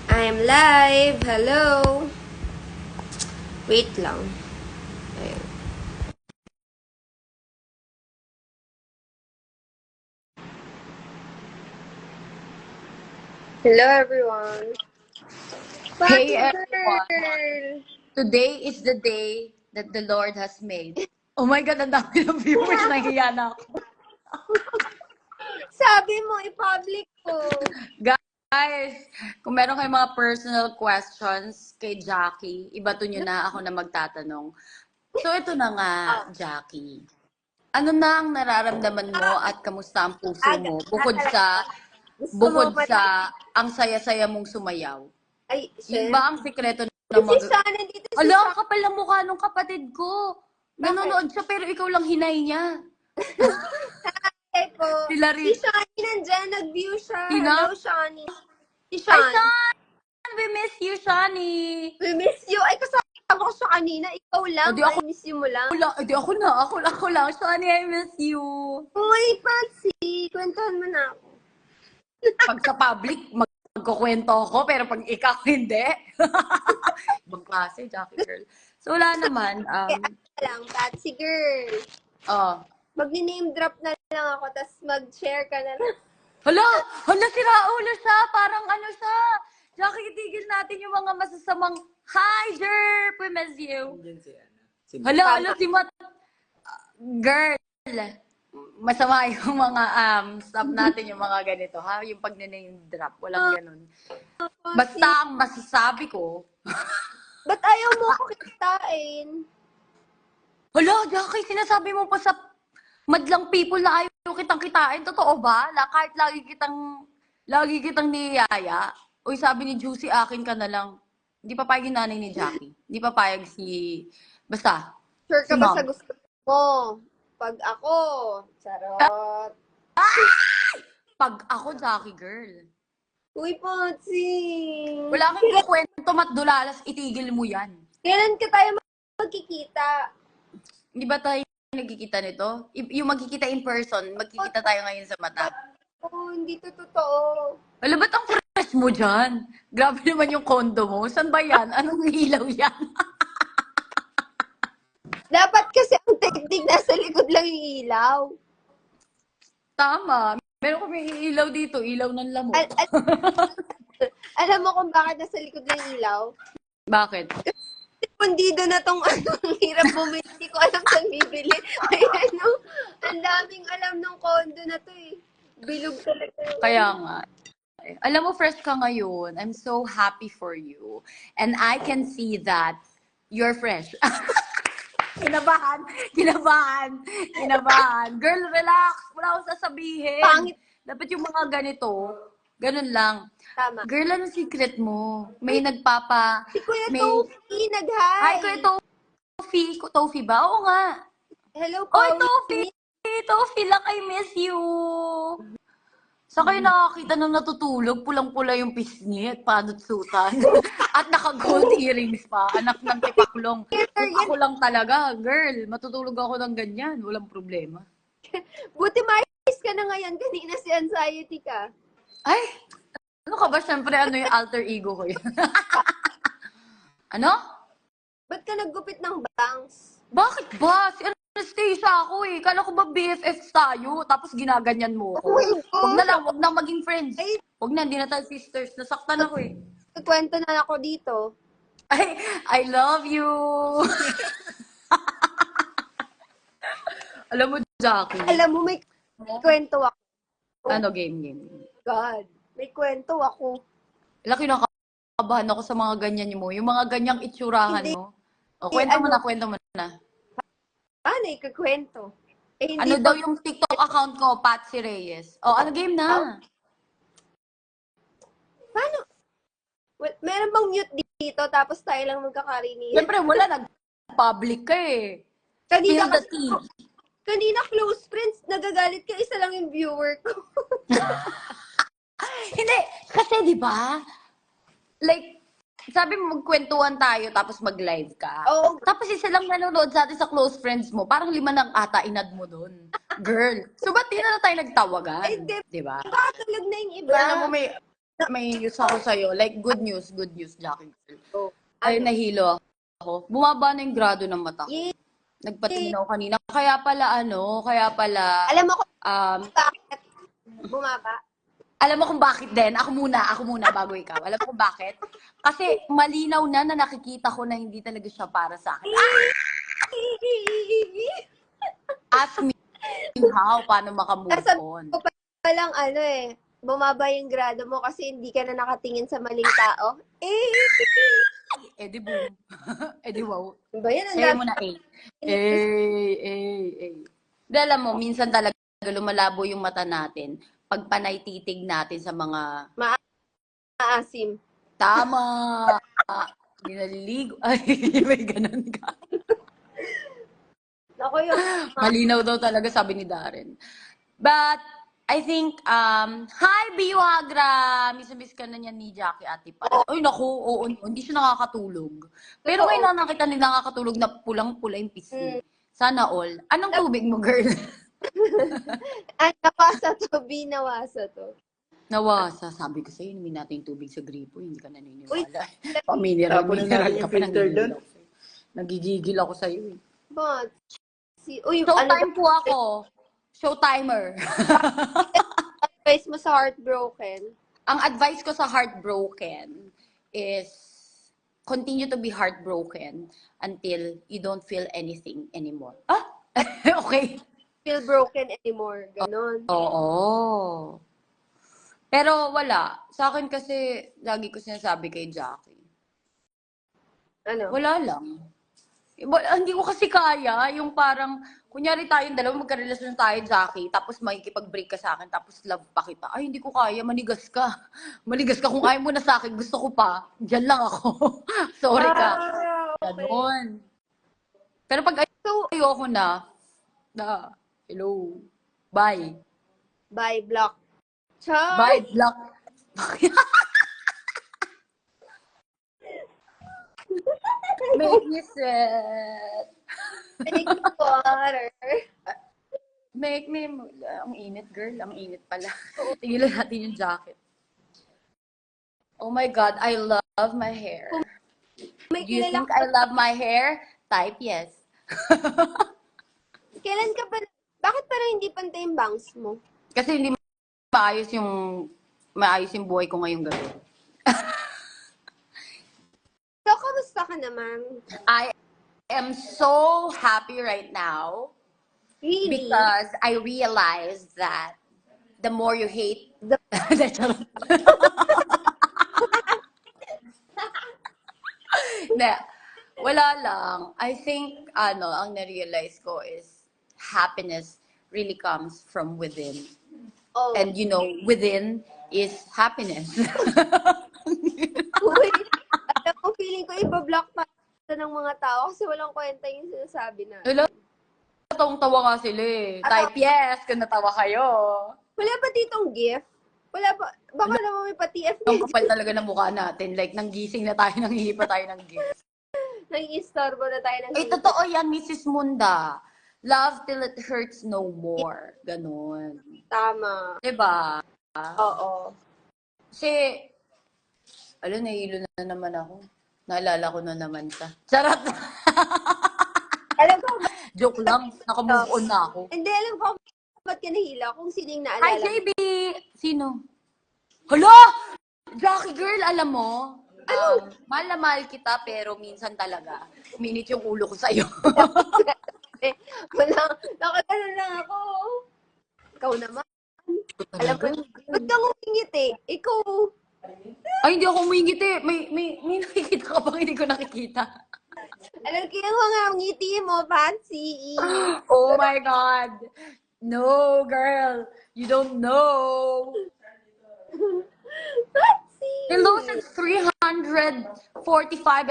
I'm live. Hello. Wait lang. Ayun. Hello, everyone. Hey Pati everyone, girl. today is the day that the Lord has made. Oh my God, ang dami ng viewers, nahiya na ako. Sabi mo, i-public ko. Guys, kung meron kayong mga personal questions kay Jackie, ibato nyo na ako na magtatanong. So ito na nga, Jackie. Ano na ang nararamdaman mo at kamusta ang puso mo Gusto mo bukod pa. sa ang saya-saya mong sumayaw? Ay, Yun Shen. ba ang sikreto na Si Sean, nandito si Hala, ang Sean. kapal ng mukha nung kapatid ko. Nanonood siya pero ikaw lang hinay niya. Hi po. Sila Si rin. Shani nandyan. Nag-view siya. Sino? Hello, Shani. Si Ay, Sean. Sean! We miss you, Shani. We miss you. Ay, kasama ko siya kanina. Ikaw lang. O di ako I miss you mo lang. di ako lang. Shani, I miss you. Uy, Patsy. Kwentuhan mo na ako. Pag sa public, magkukwento ako, pero pag ikaw hindi. Ibang klase, Jackie girl. So wala naman. Kaya lang, Patsy girl. Oh. Mag-name drop na lang ako, tapos mag-share ka na lang. Hala, si Raulo siya. Parang ano siya. Jackie, itigil natin yung mga masasamang, hi, Jerp, we miss you. Hala, si Mat. Girl, masama yung mga, stop natin yung mga ganito, ha? Yung pag-name drop, walang ganun. Basta ang masasabi ko, Ba't ayaw mo ako kitain? hala, Jackie, sinasabi mo pa sa madlang people na ayaw kitang kitain. Totoo ba? Kahit lagi kitang niyaya. Uy, sabi ni Juicy, akin ka na lang. Hindi papayag yung nanay ni Jackie. Hindi papayag basta, Sure ka si ba mom. sa gusto mo? Pag ako, charot. Pag ako, Jackie girl. Uy, Patsy. Wala kang kukwento, matdulalas, itigil mo yan. Kailan ka tayo magkikita? Hindi ba tayo nagkikita nito? Yung magkikita in person, magkikita tayo ngayon sa mata. Oo, hindi to totoo. Wala, ba't ang fresh mo dyan? Grabe naman yung condo mo. Saan ba yan? Anong ilaw yan? Dapat kasi ang technique nasa likod lang yung ilaw. Tama. Meron kami ilaw dito, ilaw ng lamok. Alam mo kung bakit nasa likod lang yung ilaw? Bakit? Pundido na tong ang hirap bumili. Hindi ko alam saan bibili. Ay, ano, ang daming alam ng condo na to eh. Bilog talaga. Kaya nga. Alam mo, fresh ka ngayon. I'm so happy for you. And I can see that you're fresh. Kinabahan. Girl, relax. Wala akong sasabihin. Pangit. Dapat yung mga ganito, ganun lang. Tama. Girl, ano secret mo? May Si Kuya Tofi, nag-hi. Hi, Kuya Tofi. Tofi ba? Oo nga. Hello, Oy, Tofi. Tofi lang, I miss you. Saan kayo nakakita nung natutulog? Pulang-pula yung pisngi at panutsutan. At naka-gold earrings pa. Anak ng tipaklong. Kung ako lang talaga, girl, matutulog ako ng ganyan. Walang problema. Buti mais ka na ngayon. Kanina si anxiety ka. Ay, ano ka ba? Siyempre, ano yung alter ego ko yun? Ano? Ba't ka naggupit ng bangs? Bakit ba? Si Anastasia ako eh. Kala ko ba BFFs tayo? Tapos ginaganyan mo Oh my ko. God. Wag na maging friends. Ay. Wag na, hindi na tayo sisters. Nasaktan ako eh. Kwento na ako dito. Ay, I love you. Alam mo, Jackie. Alam mo, may kwento ako. Ano, game. God, may kwento ako. Laki kinakabahan ako sa mga ganyan mo. Yung mga ganyang itsurahan Hindi. mo. O, kwento mo Ano? na. Ano ikakwento? Eh, hindi Ano pa- daw yung TikTok account ko, Patsy Reyes? O, ano game na? Paano? Meron bang mute dito tapos tayo lang magkakarinig? Siyempre, wala. Nag-public ka eh. Kanina, Spill the tea. kanina close friends, nagagalit ka, isa lang yung viewer ko. Hindi, kasi di ba? Like, sabi mo magkwentuhan tayo tapos mag-live ka. Oo. Tapos isa lang nanonood sa atin sa close friends mo. Parang 5 nang ata inad mo doon. Girl. So ba't di na tayo nagtawagan? Eh, Di ba? Baka tulog na yung iba. Alam mo, may news ako sa'yo. Like, good news, Jackie. Oh, Ay, ano? nahilo ako. Bumaba na yung grado ng mata ko. Yay! Nagpatingin ako kanina. Kaya pala, Alam mo kung um, bakit bumaba? alam mo kung bakit din? Ako muna bago ikaw. Alam mo kung bakit? Kasi malinaw na nakikita ko na hindi talaga siya para sa akin. Ask me how, paano makamove on. Ko pa lang bumaba yung grado mo kasi hindi ka na nakatingin sa maling tao. Eh di boom. Eh di wow. Ba yan? Ang Sayo dami. mo na Di alam mo, minsan talaga lumalabo yung mata natin pag panay titig natin sa mga Maasim. tama. Hindi naliligo. Ay, may ganun ka. Ako yun. Malinaw daw talaga, sabi ni Darren. But, I think, hi, Biwagra! Miss ka na niyan ni Jackie Ate pa. Ay, naku, oo, hindi siya nakakatulog. Pero ngayon lang nakita nila nakakatulog na pulang-pula yung pisngi. Sana all. Anong tubig mo, girl? Nawasa to, nawasa to. Nawasa. Sabi ko sa'yo, inumin natin yung tubig sa gripo. Hindi ka naniniwala. Pamineral ka pa. Nagigigil ako sa'yo. But, Showtime po ako. Showtimer. advice mo sa heartbroken? Ang advice ko sa heartbroken is continue to be heartbroken until you don't feel anything anymore. Ah? Okay. Feel broken anymore. Ganon. Oo. Pero wala. Sa akin kasi, lagi ko sinasabi kay Jackie. Ano? Wala lang. Hindi ko kasi kaya, yung parang, kunyari tayong dalawa, magkarelasyon tayo, Jackie, tapos makikipag-break ka sa akin, tapos love pa kita. Ay, hindi ko kaya, manigas ka. Manigas ka, kung ayaw mo na sa akin, gusto ko pa, dyan lang ako. Sorry ka. Okay. Ganon. Pero pag ayoko na, hello, bye. Bye, block. Char! Bye, block. Make me sad. Take water. Make me... Ang init, girl. Ang init pala. Tigilan natin yung jacket. Oh my God, I love my hair. May Do you kilala think I love my hair? Type yes. Kailan ka ba, bakit parang hindi pantay yung bangs mo? Kasi hindi maayos yung buhay ko ngayong gabi. So, kamusta ka naman? I am so happy right now Really? because I realized that the more you hate The- Hindi. Wala lang. I think, ang na-realize ko is happiness really comes from within. Oh. And within is happiness. Uy, alam mo, feeling ko ibablock pa ng mga tao kasi walang kwenta yung sinasabi na. Hello? Tawang-tawa nga sila eh. Type yes kung natawa kayo. Wala ba ditong gift? Wala ba? Baka naman may pa-TF Ang kapal talaga ng mukha natin. Like, nanggising na tayo, nanghihipa tayo ng gift. Nang-istorbo na tayo ng Eh, totoo yan, Mrs. Munda. Love till it hurts no more. Ganon. Tama. Diba? Oo. Kasi, nahilo na naman ako. Naalala ko na naman siya. Charot! Alam ko, Joke lang. Nakamove on na ako. hindi, alam ko ba't ka nahila kung sino yung Hi, naalala. JB! Sino? Hala! Jackie girl, alam mo? Mahal na mahal kita, pero minsan talaga, uminit yung ulo ko sa'yo. Wala, nakagano lang ako. Ikaw naman. Alam mo, ba't kang umingit eh? Ikaw. Ay, hindi ako umingit eh. May nakikita ka bang hindi ko nakikita? Alam ko yung mga ngiti mo, Patsy. Oh my God! No, girl! You don't know! Patsy! Hello, since 345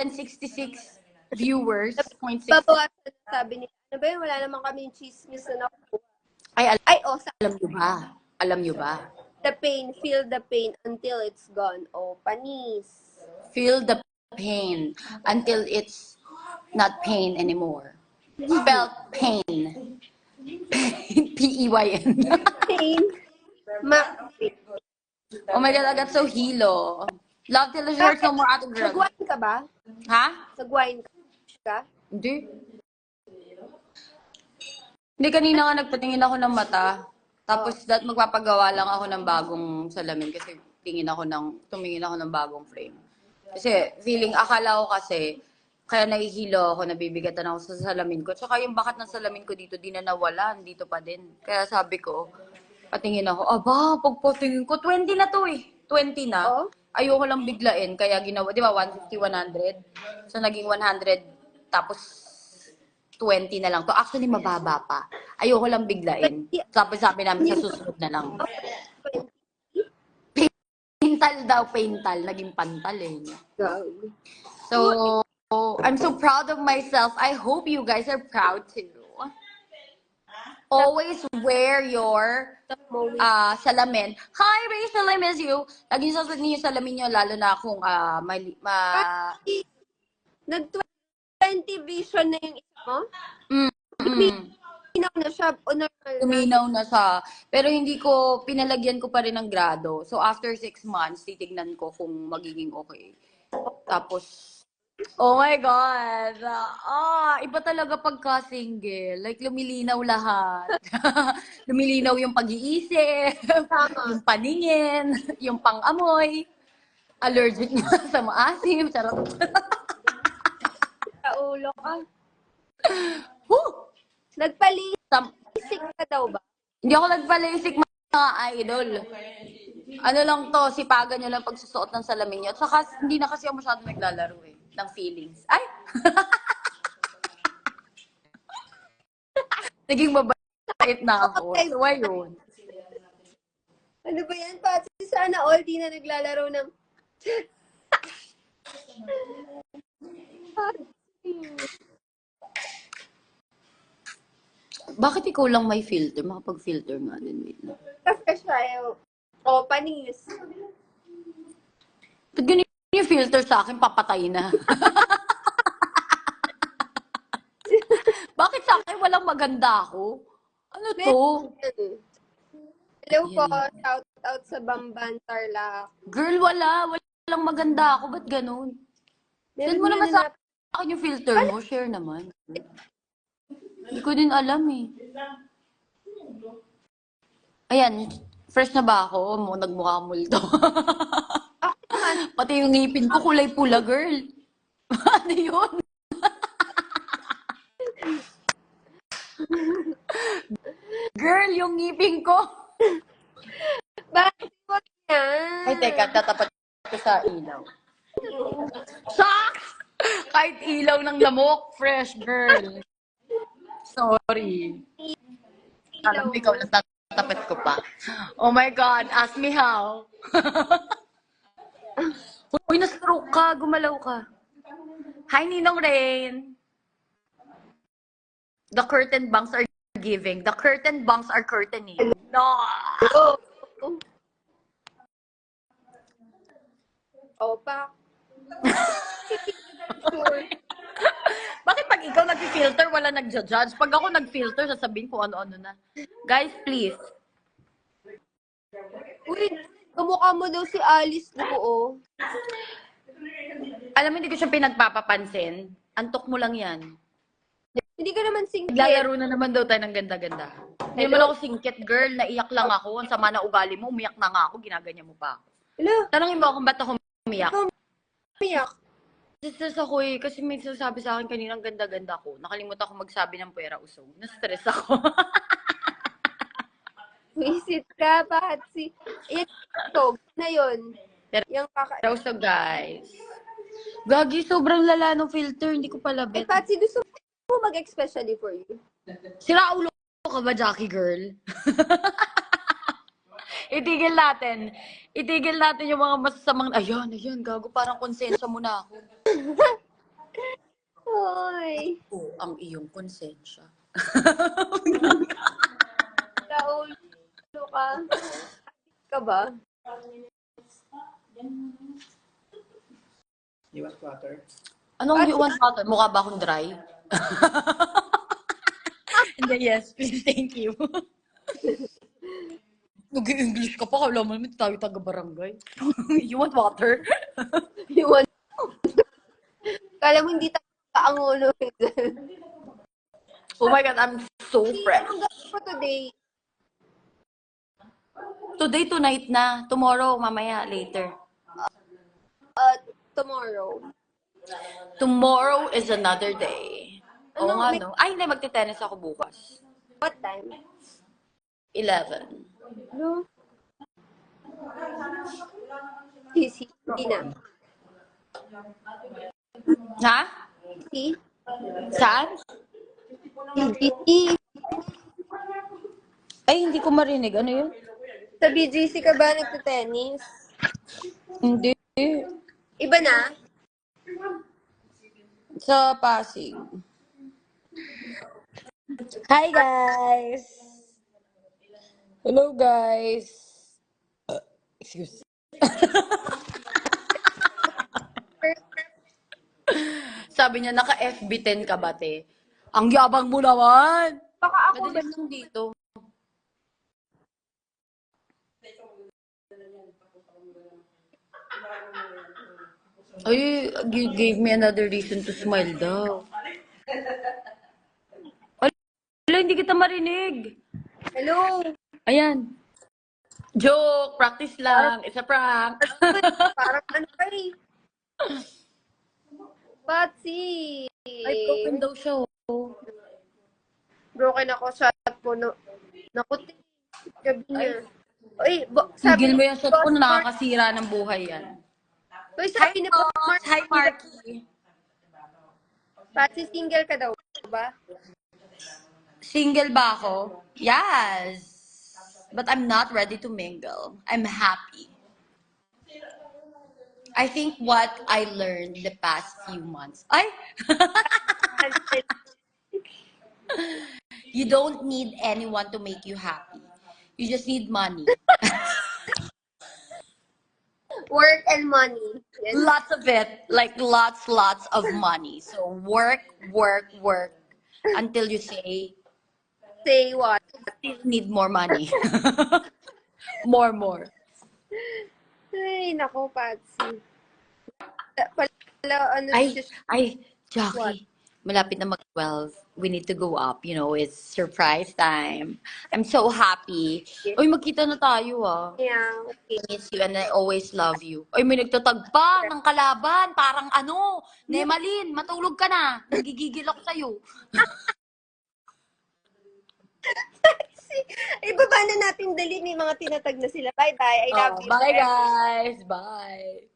and 66 viewers. 0.6. Babawasan na sabi niya. Ano ba yun? Wala naman kami chismis na nakuha. Ay, Sa alam nyo ba? Alam nyo ba? the pain, feel the pain until it's gone. Oh, panis. Feel the pain until it's not pain anymore. Spelled pain. Pain. P-E-Y-N. Pain. Oh my God, I got so hilo. Love till the shirts, no more ate girl. Nag-wine ka ba? Ha? Nag-wine ka? Hindi. Hindi, kanina nga nagpatingin ako ng mata. Tapos magpapagawa lang ako ng bagong salamin kasi tumingin ako ng bagong frame. Kasi akala ko kasi, kaya nahihilo ako, nabibigatan ako sa salamin ko. Tsaka yung bakat ng salamin ko dito, di na nawala, dito pa din. Kaya sabi ko, patingin ako, aba, pagpatingin ko, 20 na to eh. 20 na. Oo. Ayoko lang biglain, kaya ginawa, di ba, 150, 100. So, naging 100, tapos 20 na lang to. Actually, mababa pa. Ayoko lang biglain. Tapos sabi namin sa susunod na lang. Paintal daw, paintal. Naging pantal eh. So, I'm so proud of myself. I hope you guys are proud too. Always wear your salamin. Hi, Rachel, I miss you. Laging sasabihin yung salamin nyo, lalo na kung Nag-20 vision na yung isa mo? Tuminaw na siya o normal na? Tuminaw na siya. Pero hindi ko, pinalagyan ko pa rin ng grado. So, after 6 months, titignan ko kung magiging okay. Tapos, oh my God! Iba talaga pagka-single. Like, lumilinaw lahat. Lumilinaw yung pag-iisip, yung paningin, yung pang-amoy, allergic na sa maasim. Charot. Sa ulo ka. Woo! Nagpalisik ka daw ba? Hindi ako nagpalisik, mga idol. Ano lang to, sipagan nyo lang pagsusuot ng salamin nyo. At saka, hindi na kasi ako masyado naglalaro eh, ng feelings. Ay! Naging mabait na ako. So, ayun. Ano ba yan, Patsy? Sana all di na naglalaro ng... Bakit ikaw lang may filter? Makapag-filter nga din. Wait lang. Fresh tayo. O, panis. Ba't ganun yung filter sa akin? Papatay na. Bakit sa akin walang maganda ako? Ano to? Hello po. Shout out sa Bamban, Tarlac. Girl, walang maganda ako. Ba't ganun? Send mo naman sa akin yung filter mo. Share naman. Hindi ko din alam eh. Ayan. Fresh na ba ako? Nagmukha multo. Pati yung ngipin ko kulay pula, girl. Ano yun? Girl, yung ngipin ko. Bakit mo yan? Ay, teka, tatapat ko sa ilaw. Shucks! Kahit ilaw ng lamok, fresh girl. Sorry. Alam mo, ikaw lang tatapat ko pa. Oh my God, ask me how. Uy, na-stroke ka, gumalaw ka. Hi, Ninong Rain. The curtain bangs are giving. The curtain bangs are curtaining. No! Opa. Bakit pag ikaw nag-filter, wala nag-judge? Pag ako nag-filter, sasabihin ko ano-ano na. Guys, please. Uy, kamukha mo daw si Alice Guo. Alam mo, hindi ko siya pinagpapapansin. Antok mo lang yan. Hindi ka naman singkit. Naglalaro na naman daw tayo ng ganda-ganda. Hindi naman ako singkit, girl. Naiyak lang ako. Ang sama na ugali mo. Umiyak na nga ako. Ginaganyan mo pa ako. Hello? Tanongin mo kung ba't ako umiyak. Umiyak. Na-stress ako eh. Kasi may sasabi sa akin kanina ang ganda-ganda ko. Nakalimutan ko magsabi ng puwera usog. Na-stress ako. Visit ka, Patsy. Yan, ito. Na yun. Yung Puwera usog, guys. Gagi, sobrang lala ng filter. Hindi ko pala bet. Patsy, gusto mo mag-especially for you? Sira ulo ka ba, Jackie girl? Itigil natin. Itigil natin yung mga masasamang, ayan, gago, parang konsensya mo na ako. Hoy. Oh, ang iyong konsensya. Kaulo ka. Ka ba? You want water? Anong you want water? Mukha ba akong dry? Hindi, yes, please, thank you. Nag-i-English ka pa, kala mo naman tayo taga-barangay. You want water? Yun. Kala mo hindi tayo ang ulo. Oh my God, I'm so fresh. Anong gawin ko today? Today, tonight na. Tomorrow, mamaya, later. Tomorrow. Tomorrow is another day. Oo Ano, nga, may- no? Ay, hindi, magte-tennis ako bukas. What time? 11. No? Easy. Hindi na. Ha? See? Saan? BGC. Ay, hindi ko marinig. Ano yun? Sa BGC ka ba nagte-tennis? Hindi. Iba na? Sa Pasig. Hi, guys! Hello, guys! Excuse. Sabi niya, naka-FB10 ka ba, te? Ang yabang mo naman! Baka ako ba? Madilim lang dito. Ay, you gave me another reason to smile daw. Wala, hindi kita marinig. Hello? Ayan. Joke, practice lang. It's a prank. Parang ano ka eh. Patsy. Ay, broken daw siya. Oh. Broken ako sa chat ko. No, naku, gabi niya. Uy, Tigil mo ni yan sa Boss kung Mark. nakakasira ng buhay yan. Uy, sabi ni Boss Mark. Hi, Marky. Patsy, single ka daw ba? Single ba ako? Yes. But I'm not ready to mingle. I'm happy. I think what I learned the past few months. Ay! You don't need anyone to make you happy. You just need money. Work and money. Yan. Lots of it. Like lots of money. So work until you say, Say what? still need more money. more. Ay, nako, Patsy. Pala, ano, Ay, Jackie. Malapit na mag-12. We need to go up. You know, it's surprise time. I'm so happy. Uy, magkita na tayo yeah, okay. I miss you and I always love you. Uy, may nagtatag pa ng kalaban. Parang ano, Nemalin, matulog ka na. Nagigigil ako sa'yo. Ibaba na natin dali. May mga tinatag na sila. Bye-bye. I love you. Bye, guys. Bye.